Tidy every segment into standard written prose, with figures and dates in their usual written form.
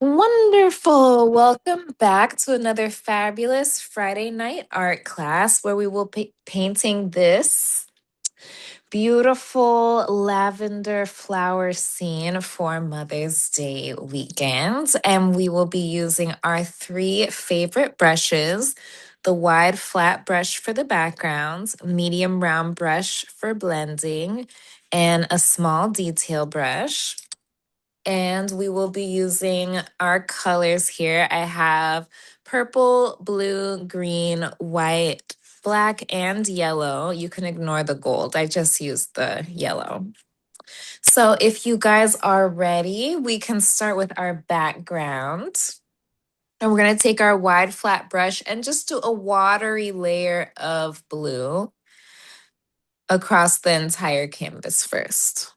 Wonderful. Welcome back to another fabulous Friday night art class where we will be painting this beautiful lavender flower scene for Mother's Day weekend. And we will be using our three favorite brushes: the wide flat brush for the background, medium round brush for blending, and a small detail brush. And we will be using our colors here. I have purple, blue, green, white, black, and yellow. You can ignore the gold. I just used the yellow. So if you guys are ready, we can start with our background. And we're going to take our wide flat brush and just do a watery layer of blue across the entire canvas first.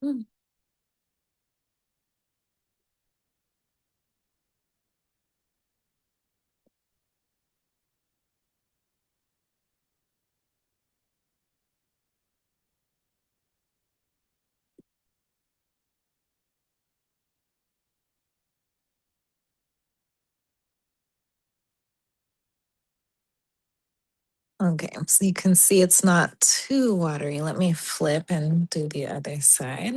Mm. Okay, so you can see it's not too watery. Let me flip and do the other side.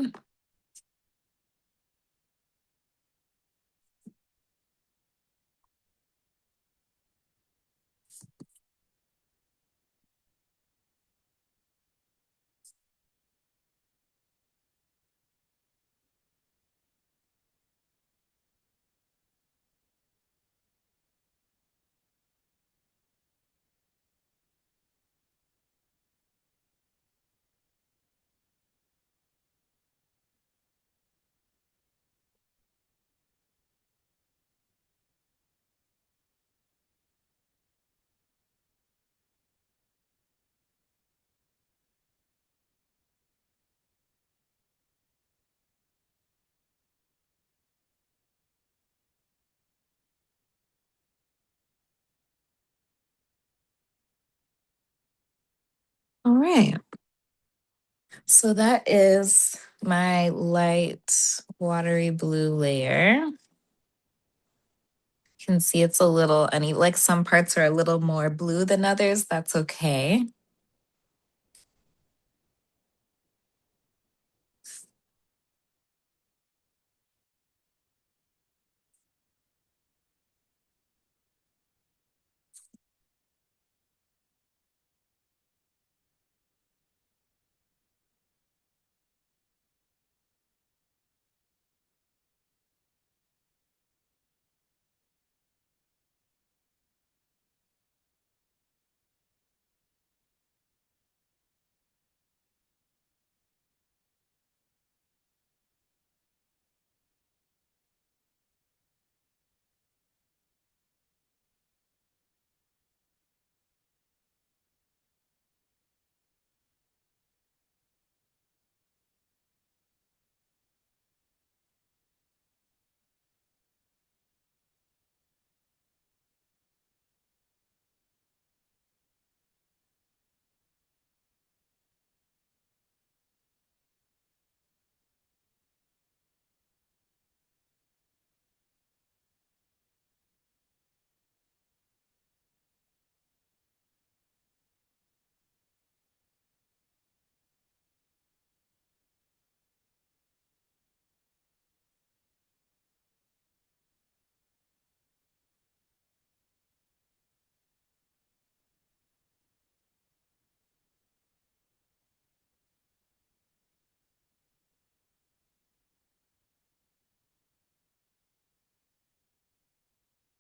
All right. So that is my light watery blue layer. You can see it's a little uneven, like some parts are a little more blue than others. That's okay.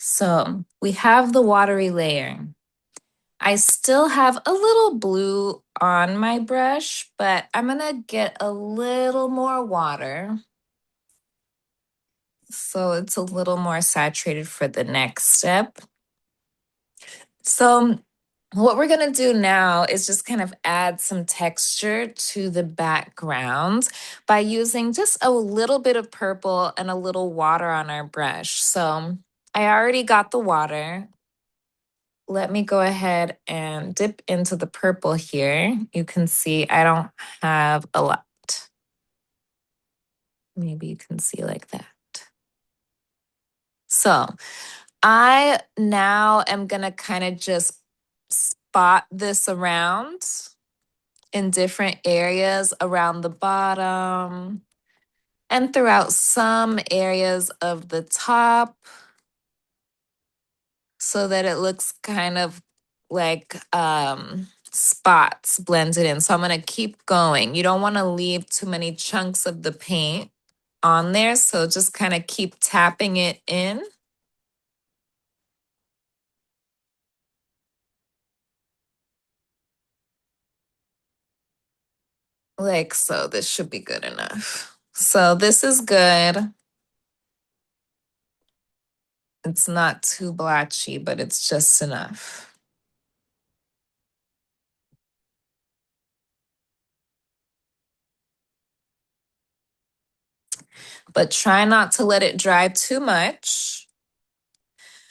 So we have the watery layer. I still have a little blue on my brush, but I'm gonna get a little more water so it's a little more saturated for the next step. So What we're gonna do now is just kind of add some texture to the background by using just a little bit of purple and a little water on our brush. So I already got the water. Let me go ahead and dip into the purple here. You can see I don't have a lot. Maybe you can see like that. So I now am gonna kind of just spot this around in different areas around the bottom and throughout some areas of the top so that it looks kind of like spots blended in. So I'm going to keep going. You don't want to leave too many chunks of the paint on there. So just kind of keep tapping it in. Like so. This should be good enough. So this is good. It's not too blotchy, but it's just enough. But try not to let it dry too much.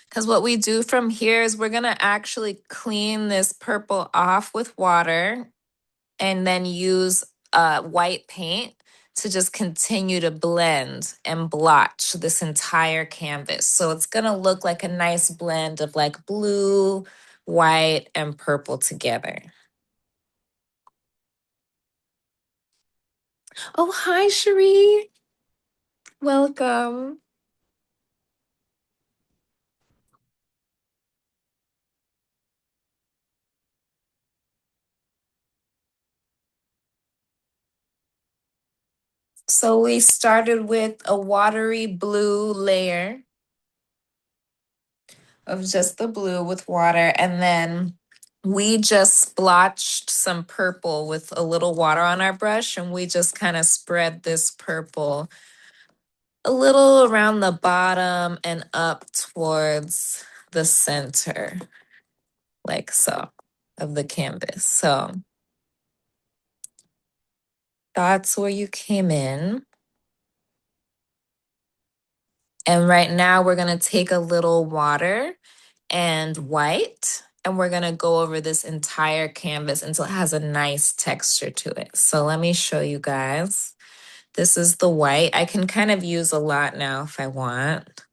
Because what we do from here is we're going to actually clean this purple off with water and then use white paint to just continue to blend and blotch this entire canvas. So it's going to look like a nice blend of like blue, white, and purple together. Oh, hi, Cherie. Welcome. So we started with a watery blue layer of just the blue with water. And then we just splotched some purple with a little water on our brush. And we just kind of spread this purple a little around the bottom and up towards the center, like so, of the canvas. So that's where you came in. And right now we're going to take a little water and white, and we're going to go over this entire canvas until it has a nice texture to it. So let me show you guys. This is the white. I can kind of use a lot now if I want.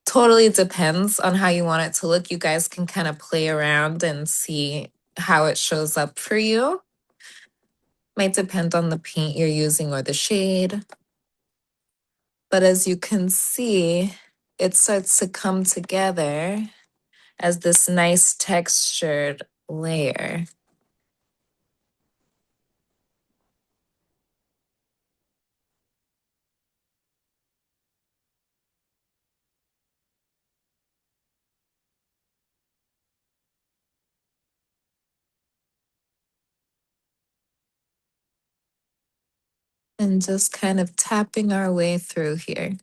Totally depends on how you want it to look. You guys can kind of play around and see how it shows up for you. Might depend on the paint you're using or the shade. But as you can see, it starts to come together as this nice textured layer. And just kind of tapping our way through here.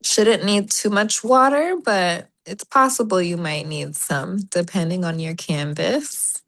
Shouldn't need too much water, but it's possible you might need some depending on your canvas.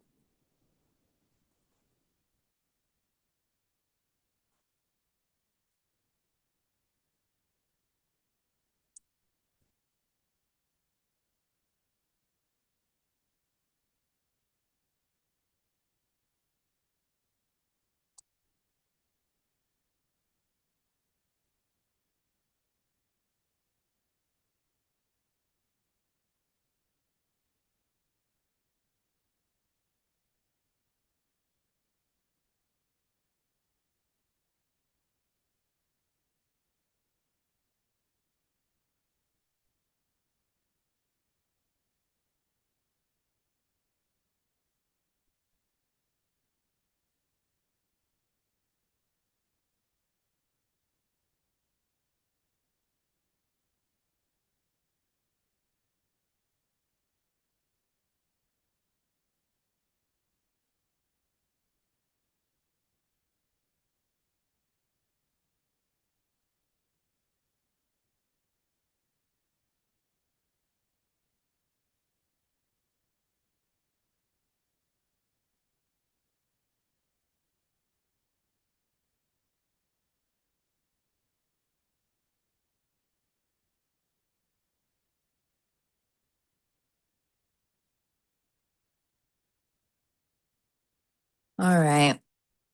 All right,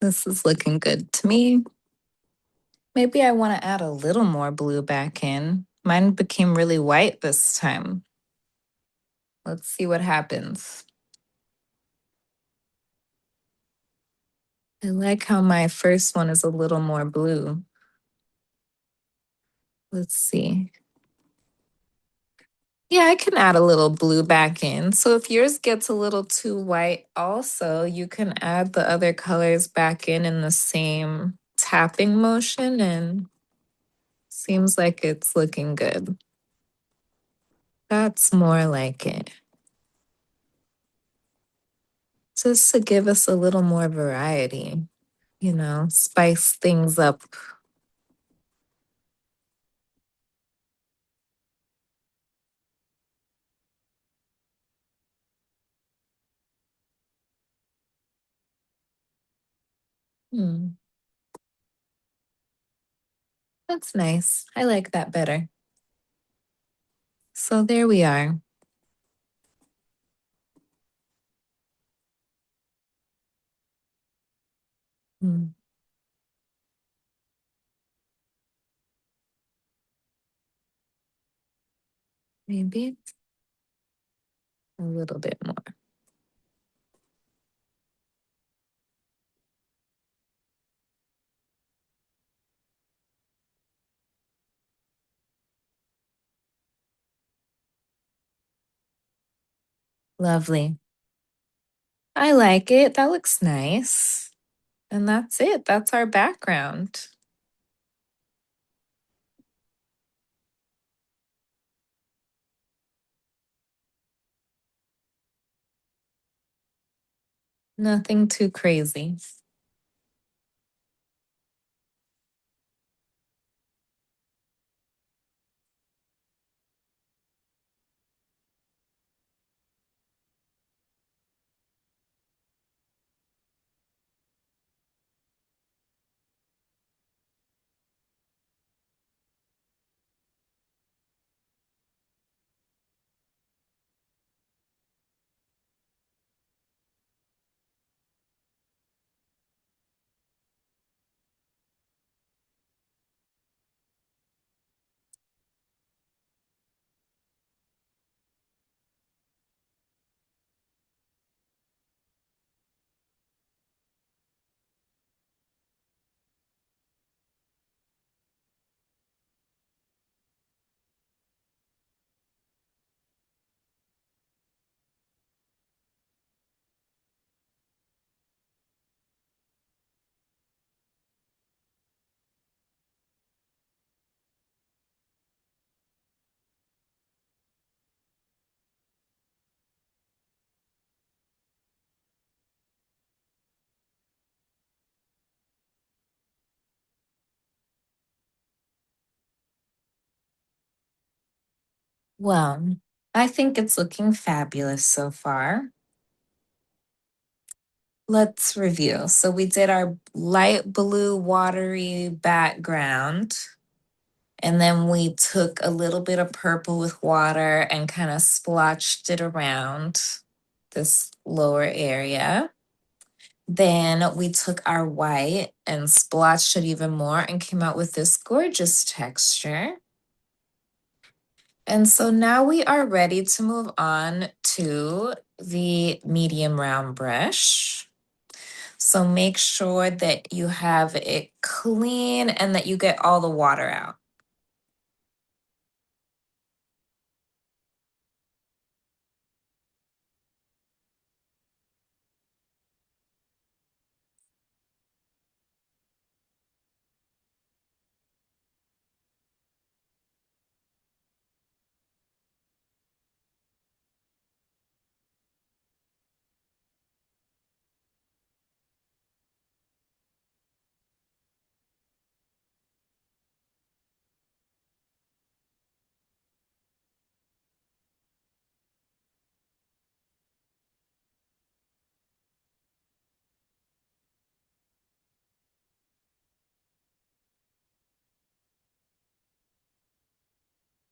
this is looking good to me. Maybe I want to add a little more blue back in. Mine became really white this time. Let's see what happens. I like how my first one is a little more blue. Let's see. Yeah, I can add a little blue back in. So if yours gets a little too white also, you can add the other colors back in the same tapping motion, and seems like it's looking good. That's more like it. Just to give us a little more variety, spice things up. Hmm, that's nice. I like that better. So there we are. Hmm, maybe a little bit more. Lovely. I like it. That looks nice. And that's it. That's our background. Nothing too crazy. Well, I think it's looking fabulous so far. Let's review. So we did our light blue watery background, and then we took a little bit of purple with water and kind of splotched it around this lower area. Then we took our white and splotched it even more and came out with this gorgeous texture. And so now we are ready to move on to the medium round brush. So make sure that you have it clean and that you get all the water out.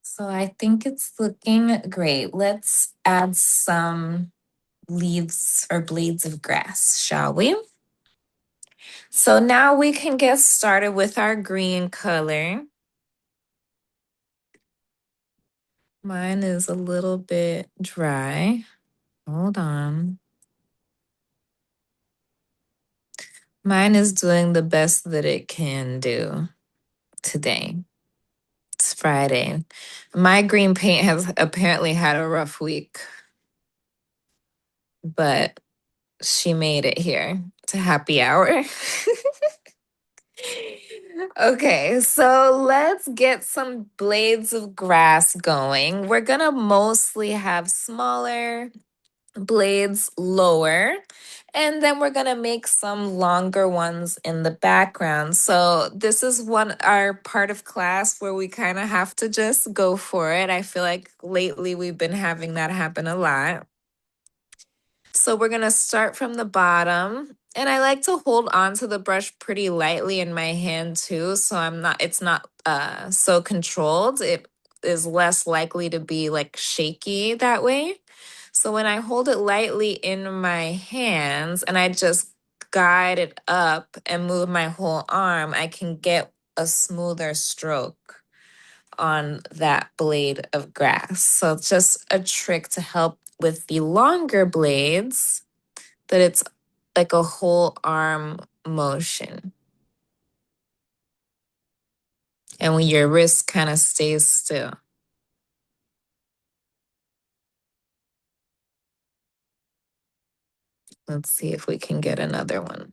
So I think it's looking great. Let's add some leaves or blades of grass, shall we? So now we can get started with our green color. Mine is a little bit dry. Hold on. Mine is doing the best that it can do today. It's Friday. My green paint has apparently had a rough week, but she made it here to happy hour. Okay, so let's get some blades of grass going. We're gonna mostly have smaller blades lower, and then we're gonna make some longer ones in the background. So this is one our part of class where we kind of have to just go for it. I feel like lately we've been having that happen a lot. So we're gonna start from the bottom. And I like to hold on to the brush pretty lightly in my hand too. So it's not so controlled. It is less likely to be like shaky that way. So when I hold it lightly in my hands and I just guide it up and move my whole arm, I can get a smoother stroke on that blade of grass. So it's just a trick to help with the longer blades that it's like a whole arm motion. And when your wrist kind of stays still. Let's see if we can get another one.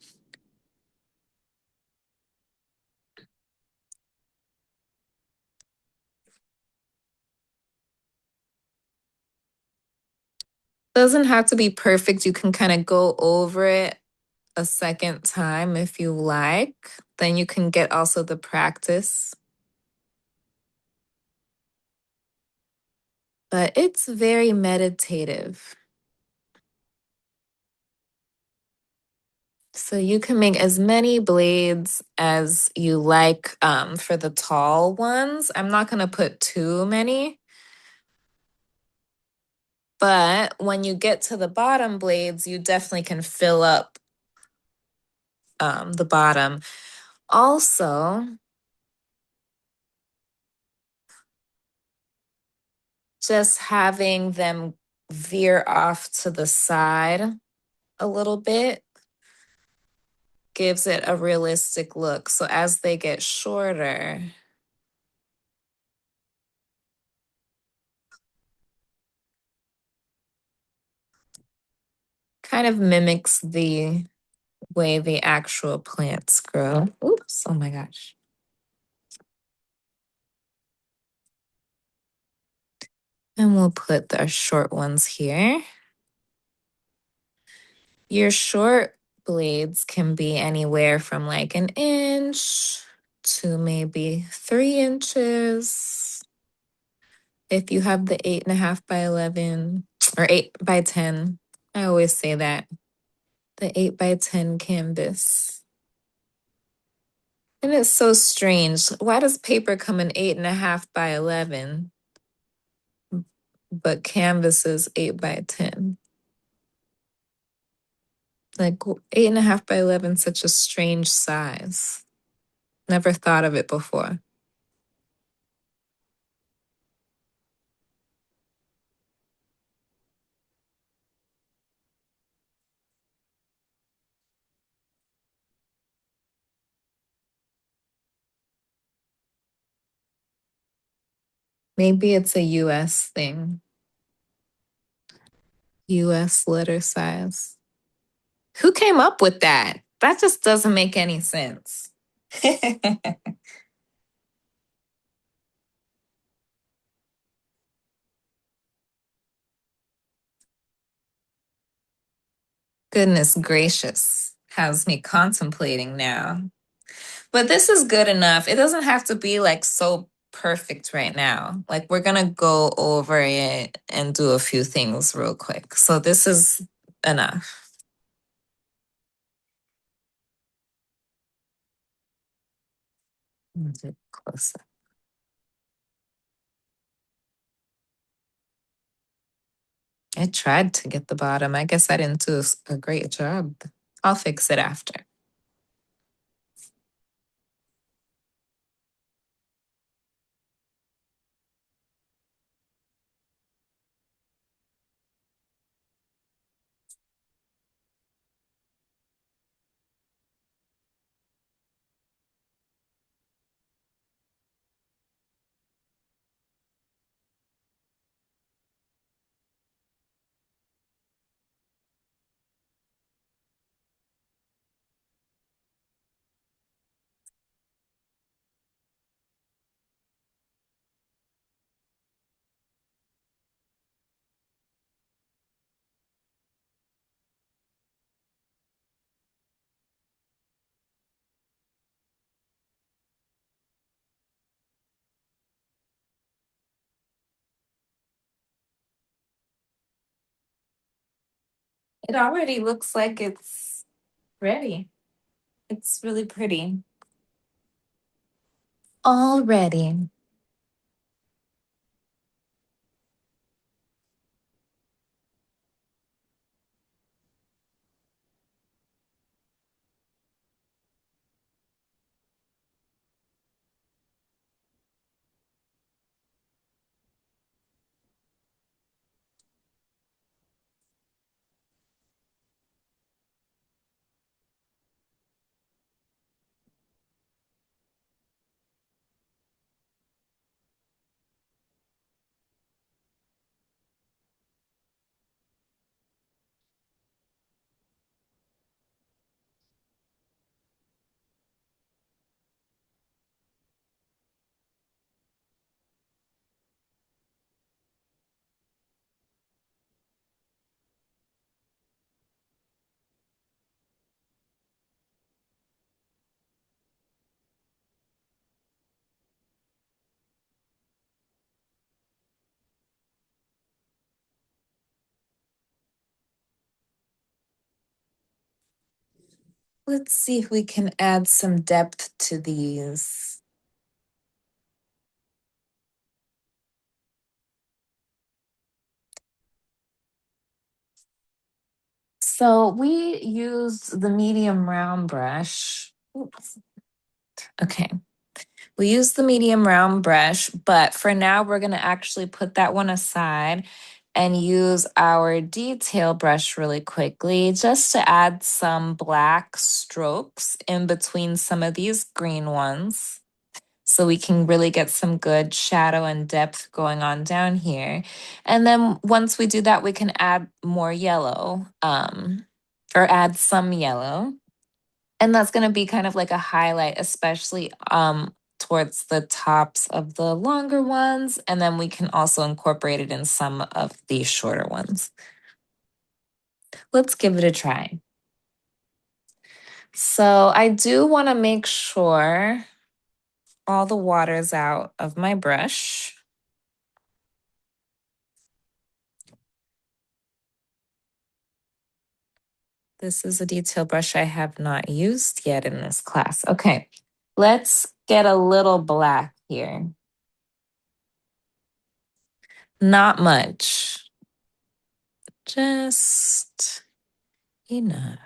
Doesn't have to be perfect. You can kind of go over it a second time if you like. Then you can get also the practice. But it's very meditative. So you can make as many blades as you like for the tall ones. I'm not going to put too many. But when you get to the bottom blades, you definitely can fill up the bottom. Also, just having them veer off to the side a little bit gives it a realistic look. So as they get shorter, kind of mimics the way the actual plants grow. Oops, oh my gosh. And we'll put our short ones here. Your short blades can be anywhere from like an inch to maybe 3 inches. If you have the 8.5 by 11 or 8 by 10, I always say that the 8 by 10 canvas. And it's so strange. Why does paper come in 8.5 by 11, but canvas is 8 by 10? Like 8.5 by 11, such a strange size. Never thought of it before. Maybe it's a US thing, US letter size. Who came up with that? That just doesn't make any sense. Goodness gracious, has me contemplating now. But this is good enough. It doesn't have to be like so perfect right now. Like we're gonna go over it and do a few things real quick. So this is enough. Do it close up. I tried to get the bottom. I guess I didn't do a great job. I'll fix it after. It already looks like it's ready. It's really pretty. Already. Let's see if we can add some depth to these. So we used the medium round brush. Oops. Okay. We use the medium round brush, but for now we're going to actually put that one aside and use our detail brush really quickly just to add some black strokes in between some of these green ones so we can really get some good shadow and depth going on down here. And then once we do that, we can add more yellow or add some yellow. And that's going to be kind of like a highlight, especially towards the tops of the longer ones. And then we can also incorporate it in some of the shorter ones. Let's give it a try. So I do want to make sure all the water's out of my brush. This is a detail brush I have not used yet in this class. Okay, let's get a little black here. Not much, just enough.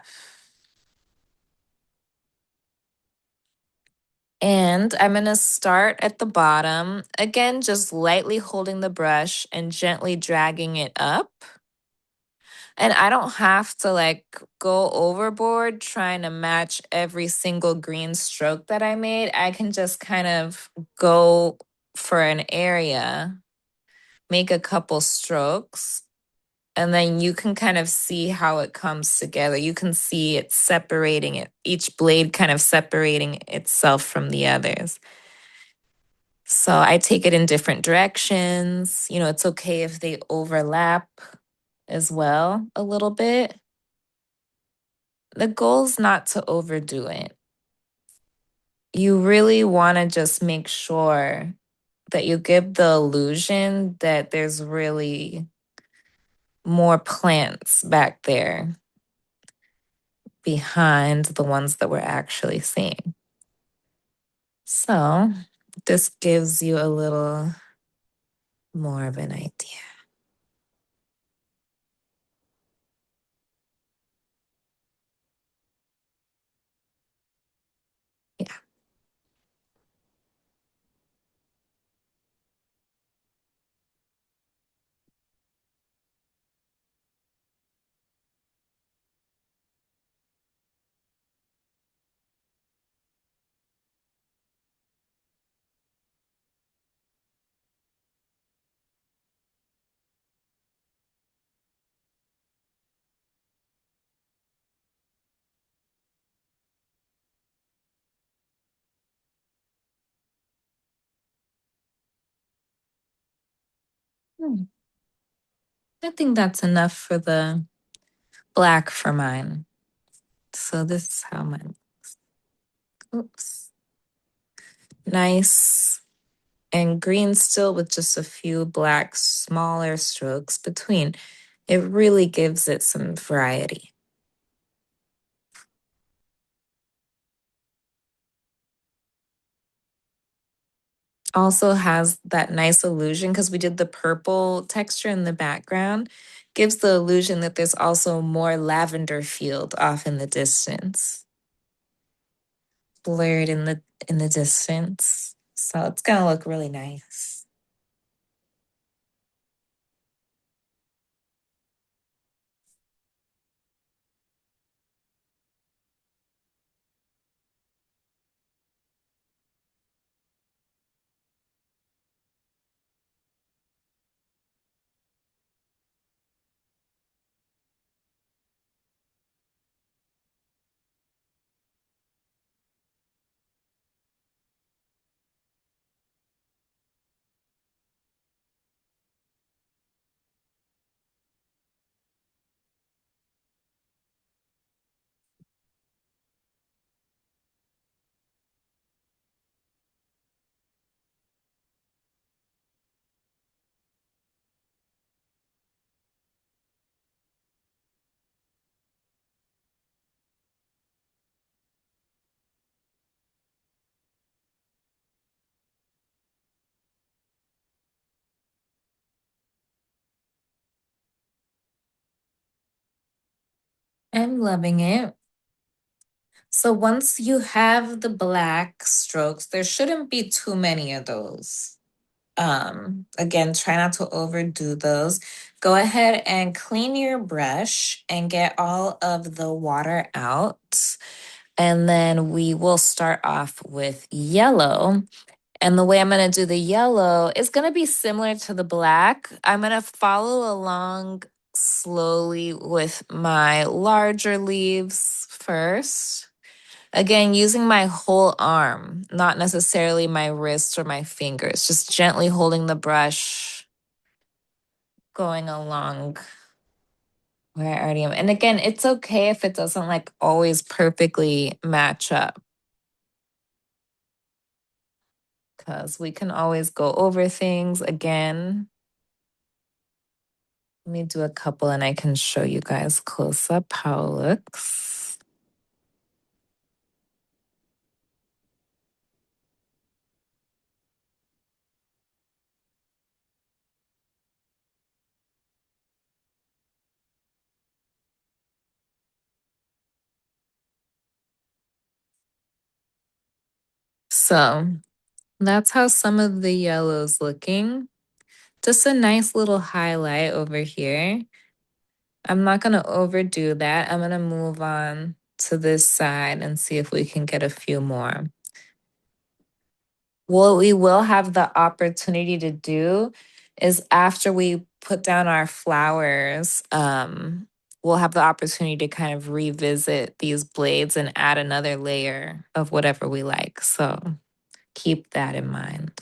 And I'm going to start at the bottom. Again, just lightly holding the brush and gently dragging it up. And I don't have to like go overboard trying to match every single green stroke that I made. I can just kind of go for an area, make a couple strokes, and then you can kind of see how it comes together. You can see it separating it, each blade kind of separating itself from the others. So I take it in different directions. You know, it's okay if they overlap as well a little bit. The goal is not to overdo it. You really want to just make sure that you give the illusion that there's really more plants back there behind the ones that we're actually seeing. So this gives you a little more of an idea. Yeah. Hmm. I think that's enough for the black for mine. So this is how mine, oops. Nice and green still with just a few black smaller strokes between. It really gives it some variety. Also has that nice illusion because we did the purple texture in the background, gives the illusion that there's also more lavender field off in the distance, blurred in the distance. So it's gonna look really nice. I'm loving it. So once you have the black strokes, there shouldn't be too many of those. Again, try not to overdo those. Go ahead and clean your brush and get all of the water out. And then we will start off with yellow. And the way I'm going to do the yellow is going to be similar to the black. I'm going to follow along slowly with my larger leaves first. Again, using my whole arm, not necessarily my wrist or my fingers, just gently holding the brush, going along where I already am. And again, it's okay if it doesn't like always perfectly match up because we can always go over things again. Let me do a couple and I can show you guys close up how it looks. So that's how some of the yellow's looking. Just a nice little highlight over here. I'm not going to overdo that. I'm going to move on to this side and see if we can get a few more. What we will have the opportunity to do is after we put down our flowers, we'll have the opportunity to kind of revisit these blades and add another layer of whatever we like. So keep that in mind.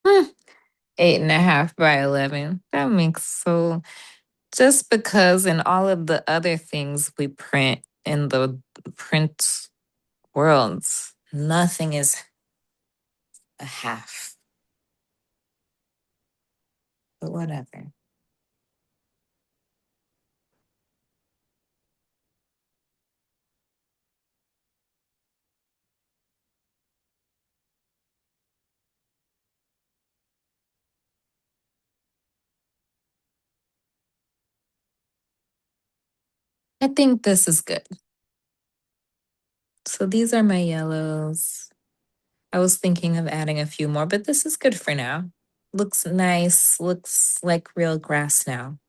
Hmm, 8.5 by 11. That makes so just because in all of the other things we print in the print worlds, nothing is a half, but whatever. I think this is good. So these are my yellows. I was thinking of adding a few more, but this is good for now. Looks nice, looks like real grass now.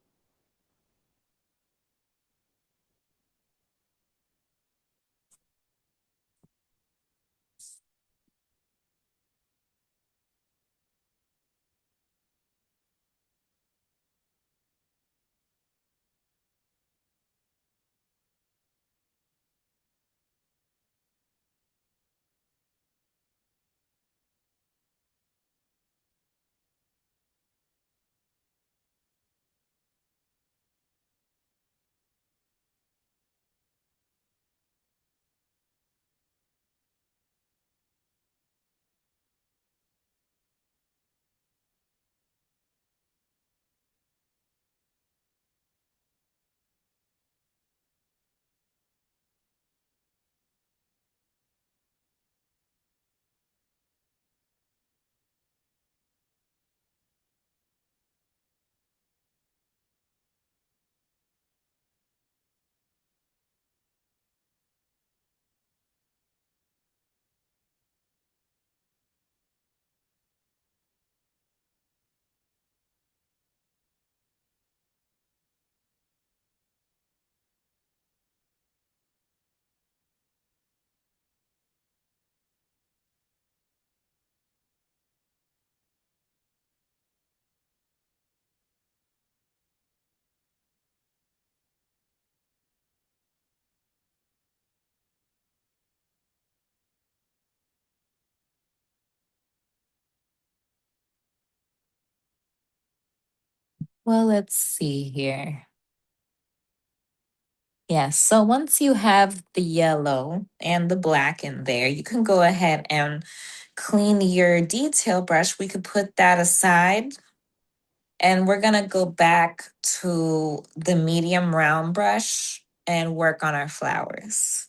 Well, let's see here. Yes, so once you have the yellow and the black in there, you can go ahead and clean your detail brush. We could put that aside. And we're gonna go back to the medium round brush and work on our flowers.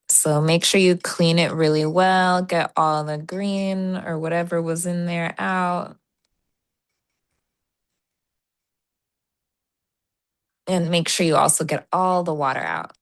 So make sure you clean it really well, get all the green or whatever was in there out. And make sure you also get all the water out.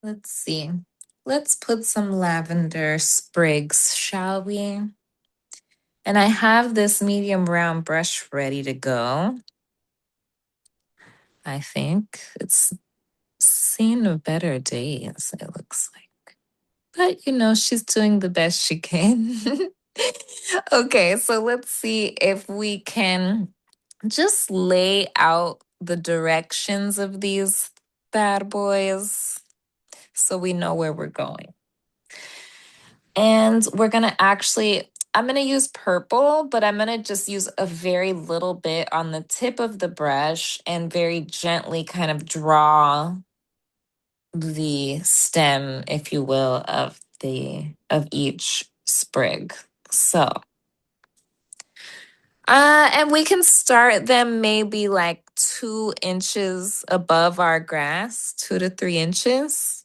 Let's see. Let's put some lavender sprigs, shall we? And I have this medium round brush ready to go. I think it's seen better days, it looks like. But she's doing the best she can. Okay, so let's see if we can just lay out the directions of these bad boys so we know where we're going. And we're gonna I'm gonna use purple, but I'm gonna just use a very little bit on the tip of the brush and very gently kind of draw the stem, if you will, of each sprig. So, and we can start them maybe like 2 inches above our grass, 2 to 3 inches.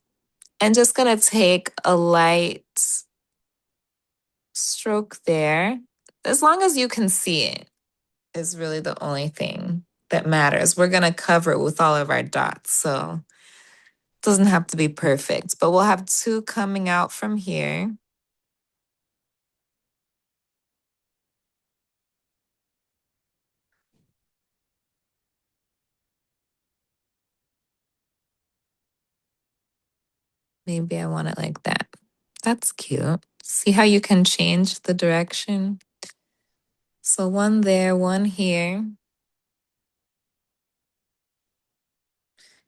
And just gonna take a light stroke there. As long as you can see it is really the only thing that matters. We're gonna cover it with all of our dots, so it doesn't have to be perfect, but we'll have 2 coming out from here. Maybe I want it like that. That's cute. See how you can change the direction? So 1 there, 1 here.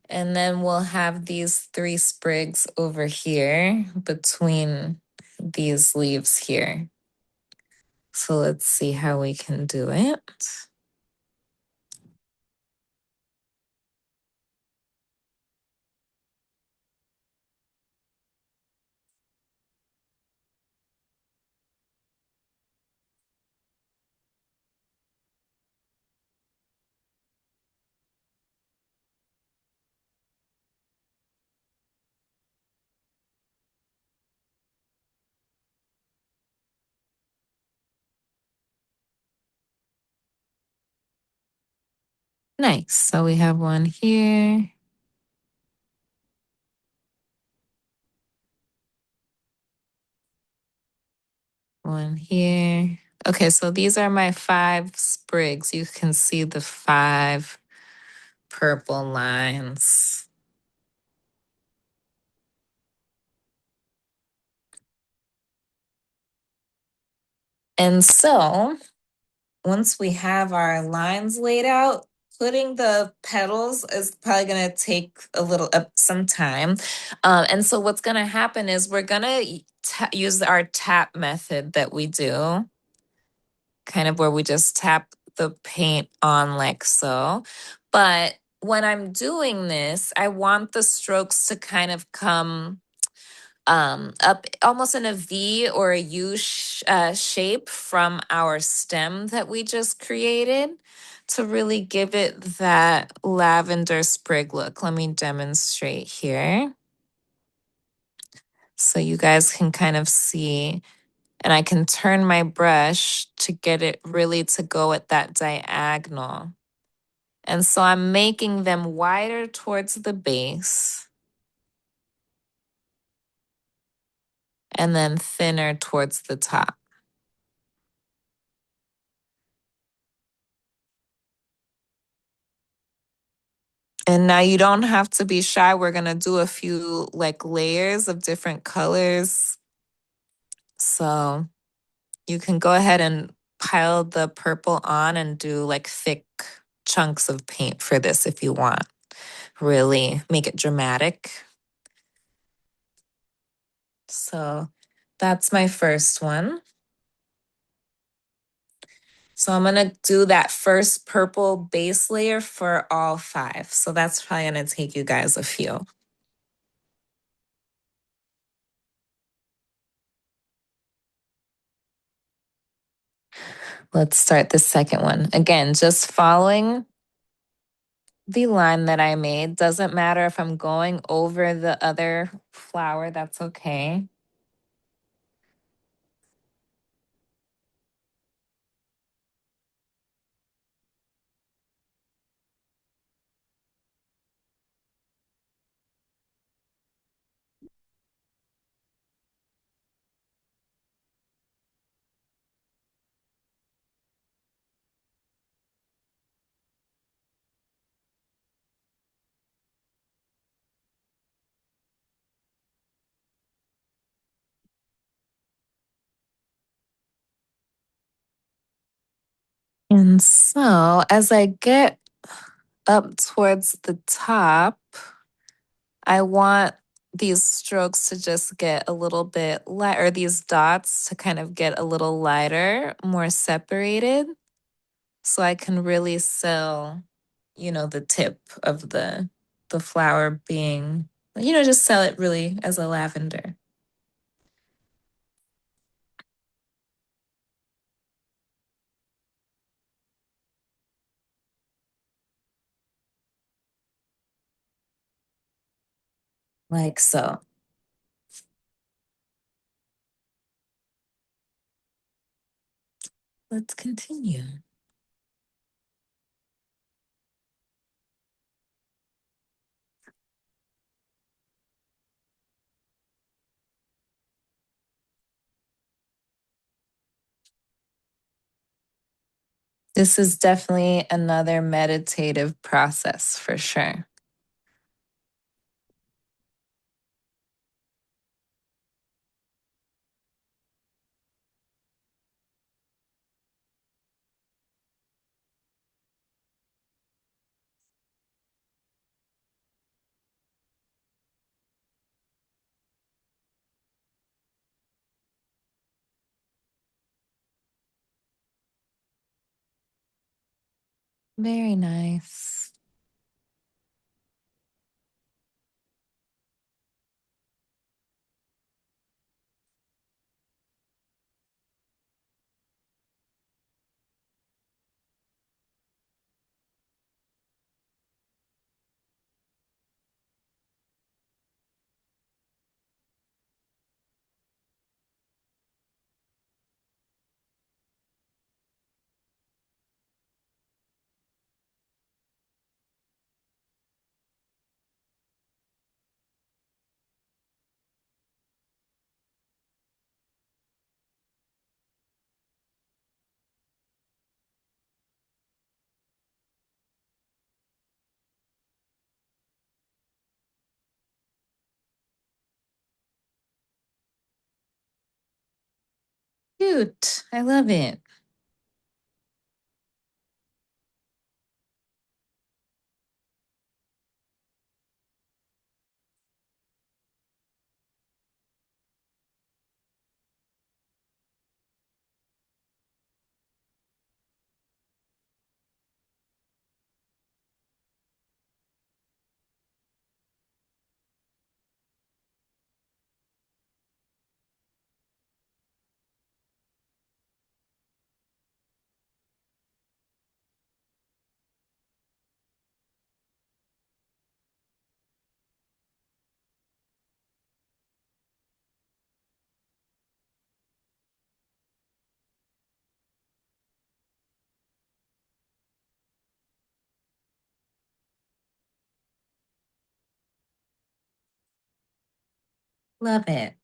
And then we'll have these 3 sprigs over here between these leaves here. So let's see how we can do it. Nice. So we have 1 here. 1 here. Okay, so these are my 5 sprigs. You can see the 5 purple lines. And so once we have our lines laid out, putting the petals is probably going to take some time. And so what's going to happen is we're going to use our tap method that we do, kind of where we just tap the paint on like so. But when I'm doing this, I want the strokes to kind of come up almost in a V or a shape from our stem that we just created to really give it that lavender sprig look. Let me demonstrate here so you guys can kind of see. And I can turn my brush to get it really to go at that diagonal. And so I'm making them wider towards the base and then thinner towards the top. And now you don't have to be shy. We're going to do a few like layers of different colors. So you can go ahead and pile the purple on and do like thick chunks of paint for this if you want. Really make it dramatic. So that's my first one. So I'm going to do that first purple base layer for all 5. So that's probably going to take you guys a few. Let's start the second one. Again, just following the line that I made. Doesn't matter if I'm going over the other flower, that's okay. And so as I get up towards the top, I want these strokes to just get a little bit light, or these dots to kind of get a little lighter, more separated, so I can really sell, the tip of the flower being, just sell it really as a lavender. Like so. Let's continue. This is definitely another meditative process for sure. Very nice. Cute. I love it. Love it.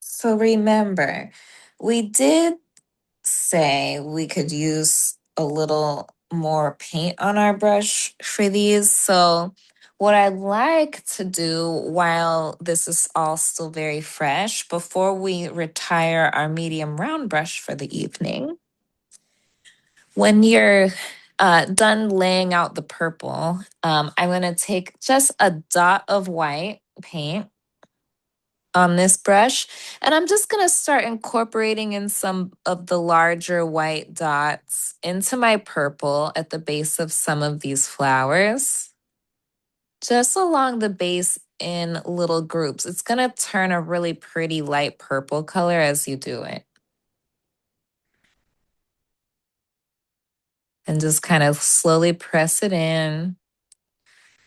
So remember, we did say we could use a little more paint on our brush for these. So what I'd like to do while this is all still very fresh, before we retire our medium round brush for the evening, when you're done laying out the purple, I'm going to take just a dot of white paint on this brush. And I'm just going to start incorporating in some of the larger white dots into my purple at the base of some of these flowers. Just along the base in little groups. It's going to turn a really pretty light purple color as you do it. And just kind of slowly press it in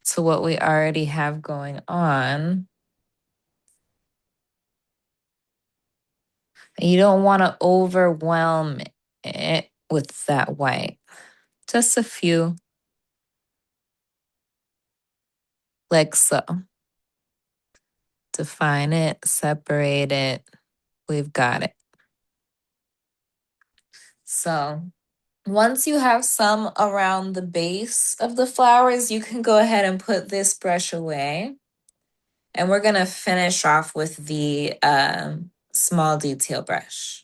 to what we already have going on. And you don't want to overwhelm it with that white. Just a few, like so. Define it, separate it. We've got it. So once you have some around the base of the flowers, you can go ahead and put this brush away. And we're going to finish off with the small detail brush.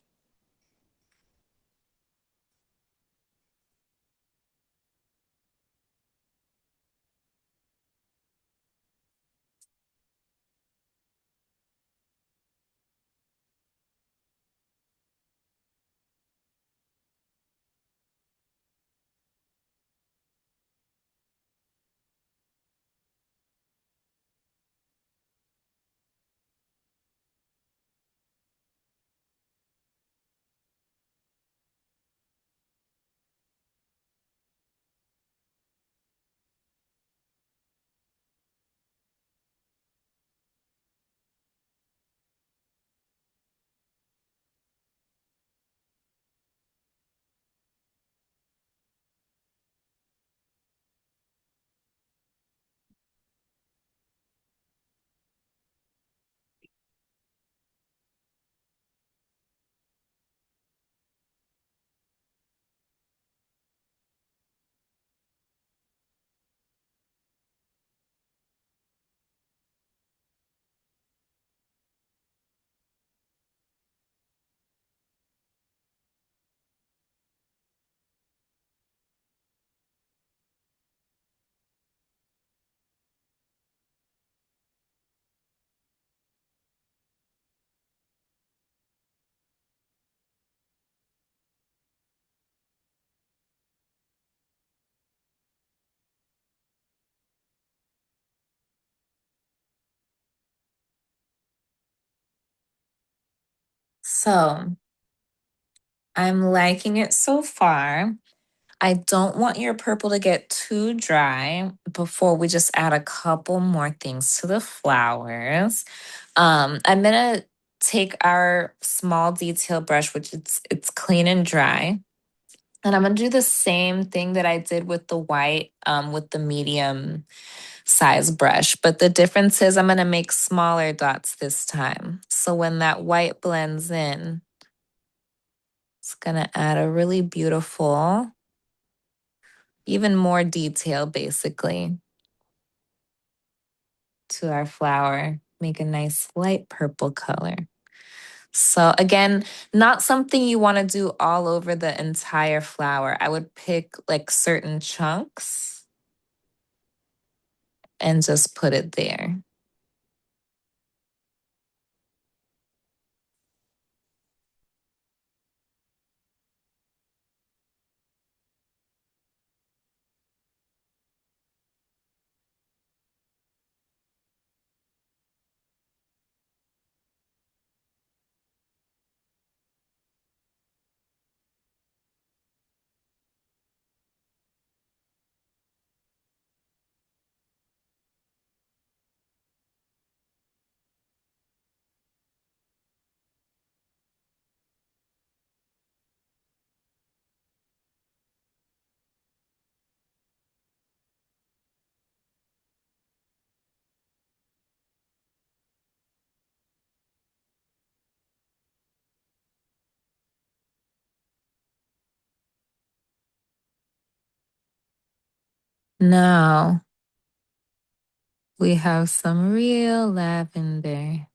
So I'm liking it so far. I don't want your purple to get too dry before we just add a couple more things to the flowers. I'm gonna take our small detail brush, which it's clean and dry, and I'm gonna do the same thing that I did with the white, with the medium size brush. But the difference is I'm gonna make smaller dots this time. So when that white blends in, it's gonna add a really beautiful, even more detail basically to our flower. Make a nice light purple color. So again, not something you want to do all over the entire flower. I would pick like certain chunks and just put it there. Now we have some real lavender.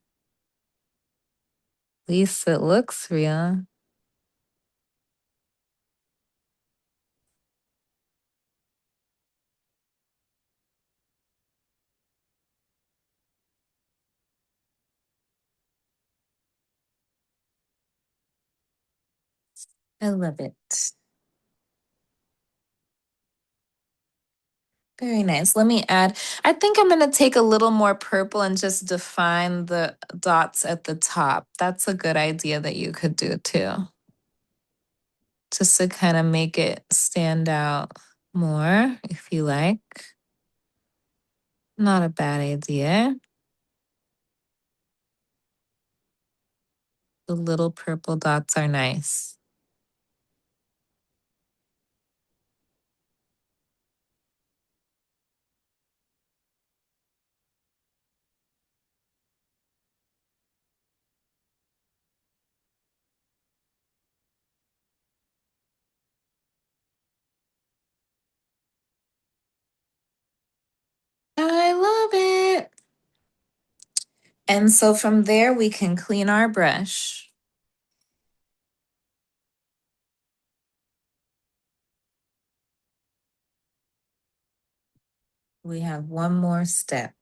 At least it looks real. I love it. Very nice. Let me add, I think I'm going to take a little more purple and just define the dots at the top. That's a good idea that you could do too, just to kind of make it stand out more if you like. Not a bad idea. The little purple dots are nice. I love it. And so from there, we can clean our brush. We have one more step.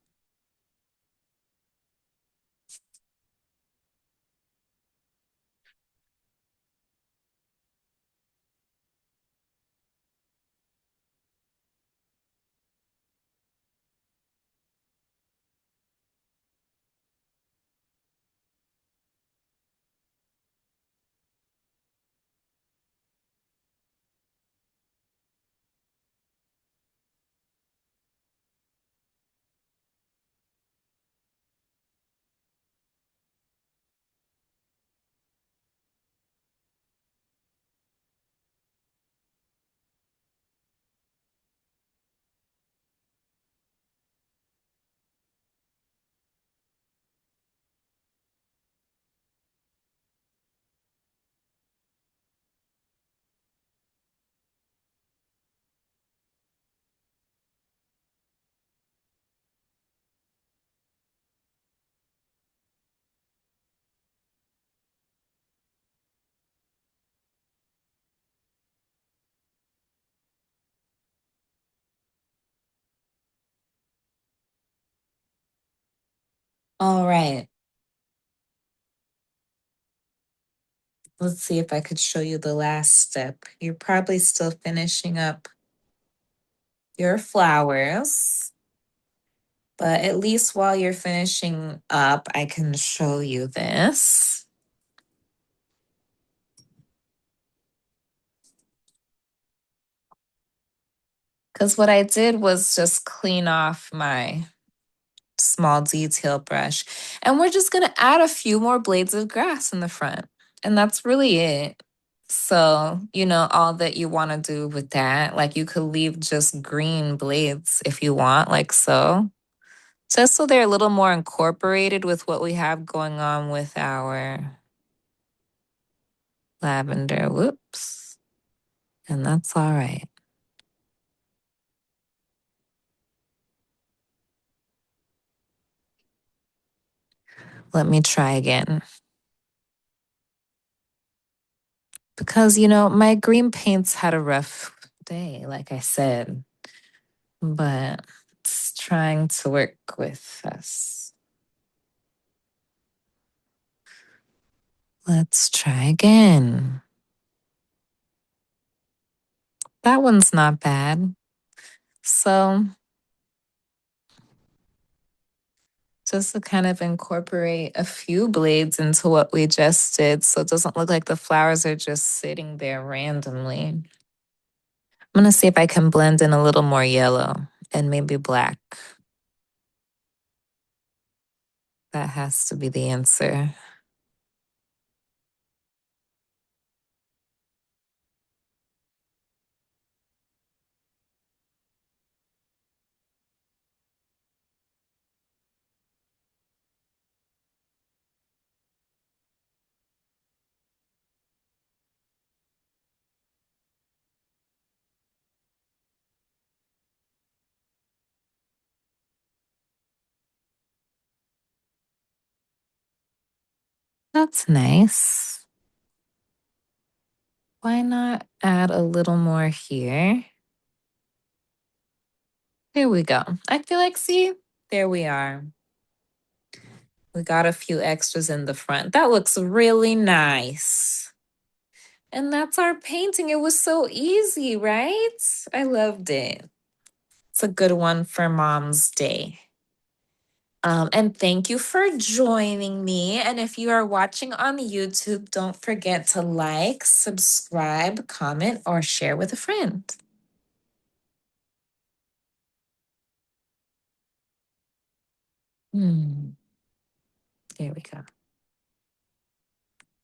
All right. Let's see if I could show you the last step. You're probably still finishing up your flowers, but at least while you're finishing up, I can show you this. Because what I did was just clean off my small detail brush. And we're just going to add a few more blades of grass in the front. And that's really it. So, all that you want to do with that, like you could leave just green blades if you want, like so. Just so they're a little more incorporated with what we have going on with our lavender. Whoops. And that's all right. Let me try again. Because, my green paints had a rough day, like I said, but it's trying to work with us. Let's try again. That one's not bad. So, just to kind of incorporate a few blades into what we just did so it doesn't look like the flowers are just sitting there randomly. I'm going to see if I can blend in a little more yellow and maybe black. That has to be the answer. That's nice. Why not add a little more here? There we go. I feel like, see, there we are. We got a few extras in the front. That looks really nice. And that's our painting. It was so easy, right? I loved it. It's a good one for Mom's Day. And thank you for joining me. And if you are watching on YouTube, don't forget to like, subscribe, comment, or share with a friend. There we go.